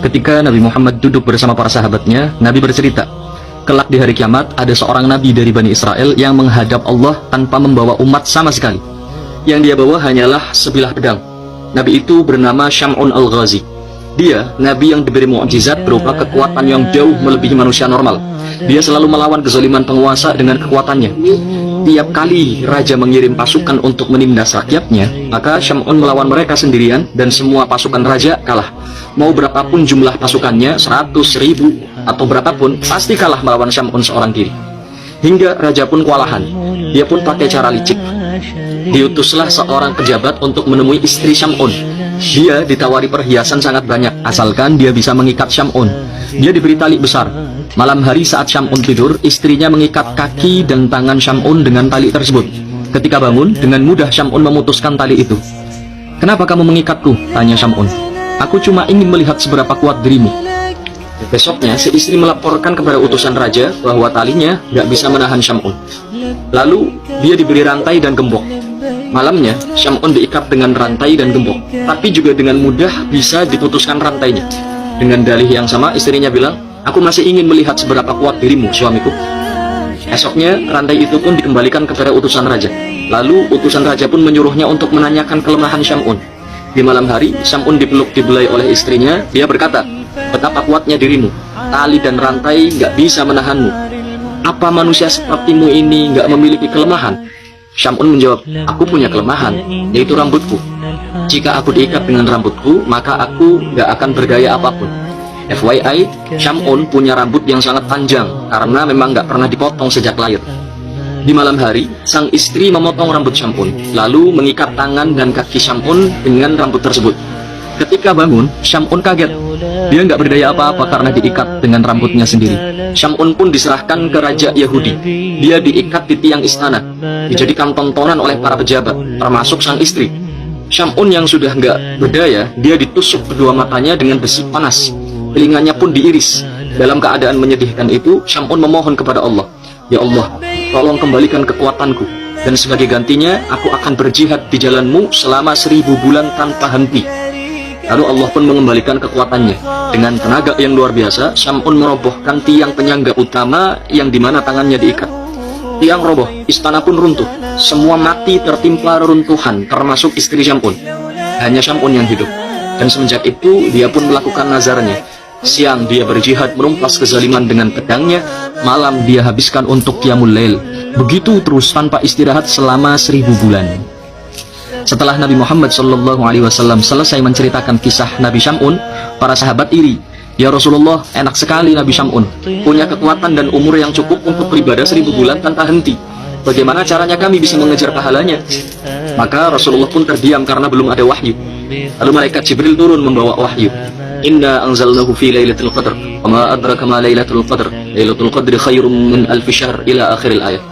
Ketika Nabi Muhammad duduk bersama para sahabatnya, Nabi bercerita, kelak di hari kiamat ada seorang Nabi dari Bani Israel yang menghadap Allah tanpa membawa umat sama sekali. Yang dia bawa hanyalah sebilah pedang. Nabi itu bernama Syam'un al-Ghazi. Dia Nabi yang diberi mukjizat berupa kekuatan yang jauh melebihi manusia normal. Dia selalu melawan kezaliman penguasa dengan kekuatannya. Tiap kali raja mengirim pasukan untuk menindas rakyatnya, maka Syam'un melawan mereka sendirian dan semua pasukan raja kalah. Mau berapapun jumlah pasukannya, 100.000 atau berapapun, pasti kalah melawan Syam'un seorang diri. Hingga raja pun kewalahan. Dia pun pakai cara licik. Diutuslah seorang pejabat untuk menemui istri Syam'un. Dia ditawari perhiasan sangat banyak, asalkan dia bisa mengikat Syam'un. Dia diberi tali besar. Malam hari saat Syam'un tidur, istrinya mengikat kaki dan tangan Syam'un dengan tali tersebut. Ketika bangun, dengan mudah Syam'un memutuskan tali itu. "Kenapa kamu mengikatku?" tanya Syam'un. "Aku cuma ingin melihat seberapa kuat dirimu." Besoknya, si istri melaporkan kepada utusan raja bahwa talinya gak bisa menahan Syam'un. Lalu, dia diberi rantai dan gembok. Malamnya, Syam'un diikat dengan rantai dan gembok, tapi juga dengan mudah bisa diputuskan rantainya. Dengan dalih yang sama, istrinya bilang, "Aku masih ingin melihat seberapa kuat dirimu, suamiku." Esoknya, rantai itu pun dikembalikan kepada utusan raja. Lalu, utusan raja pun menyuruhnya untuk menanyakan kelemahan Syam'un. Di malam hari, Syam'un dipeluk dibelai oleh istrinya. Dia berkata, "Betapa kuatnya dirimu, tali dan rantai gak bisa menahanmu. Apa manusia sepertimu ini gak memiliki kelemahan?" Syam'un menjawab, "Aku punya kelemahan, yaitu rambutku. Jika aku diikat dengan rambutku, maka aku gak akan berdaya apapun." FYI, Syam'un punya rambut yang sangat panjang karena memang gak pernah dipotong sejak lahir. Di malam hari, sang istri memotong rambut Syam'un, lalu mengikat tangan dan kaki Syam'un dengan rambut tersebut. Ketika bangun, Syam'un kaget. Dia nggak berdaya apa-apa karena diikat dengan rambutnya sendiri. Syam'un pun diserahkan ke raja Yahudi. Dia diikat di tiang istana, dijadikan tontonan oleh para pejabat, termasuk sang istri. Syam'un yang sudah nggak berdaya, dia ditusuk kedua matanya dengan besi panas. Telinganya pun diiris. Dalam keadaan menyedihkan itu, Syam'un memohon kepada Allah, "Ya Allah, tolong kembalikan kekuatanku, dan sebagai gantinya, aku akan berjihad di jalanmu selama 1000 bulan tanpa henti." Lalu Allah pun mengembalikan kekuatannya. Dengan tenaga yang luar biasa, Syam'un merobohkan tiang penyangga utama yang dimana tangannya diikat. Tiang roboh, istana pun runtuh. Semua mati tertimpa reruntuhan, termasuk istri Syam'un. Hanya Syam'un yang hidup. Dan semenjak itu, dia pun melakukan nazarnya. Siang dia berjihad merumpas kezaliman dengan pedangnya, malam dia habiskan untuk qiyamul lail. Begitu terus tanpa istirahat selama 1000 bulan. Setelah Nabi Muhammad SAW selesai menceritakan kisah Nabi Syam'un, para sahabat iri. "Ya Rasulullah, enak sekali Nabi Syam'un, punya kekuatan dan umur yang cukup untuk beribadah 1000 bulan tanpa henti. Bagaimana caranya kami bisa mengejar pahalanya?" Maka Rasulullah pun terdiam karena belum ada wahyu. Lalu malaikat Jibril turun membawa wahyu. "Inna anzalnahu fi lailatul qadr, wa ma adraka ma lailatul qadr, lailatul qadri khairum min alfi syahr," ila akhiril ayat.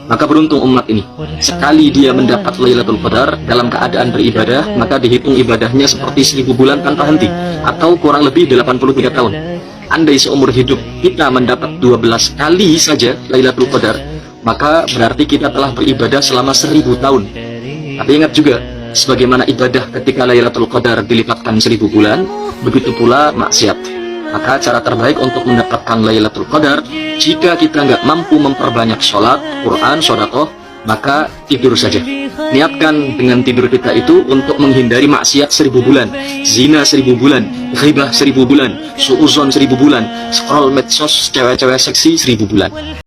Maka beruntung umat ini. Sekali dia mendapat Lailatul Qadar dalam keadaan beribadah, maka dihitung ibadahnya seperti 1000 bulan tanpa henti, atau kurang lebih 83 tahun. Andai seumur hidup kita mendapat 12 kali saja Lailatul Qadar, maka berarti kita telah beribadah selama 1000 tahun. Tapi ingat juga, sebagaimana ibadah ketika Lailatul Qadar dilipatkan 1000 bulan, begitu pula maksiat. Maka cara terbaik untuk mendapatkan Lailatul Qadar, jika kita nggak mampu memperbanyak sholat, Quran, sedekah, maka tidur saja. Niatkan dengan tidur kita itu untuk menghindari maksiat 1000 bulan, zina 1000 bulan, ghibah 1000 bulan, suudzon 1000 bulan, scroll medsos cewek-cewek seksi 1000 bulan.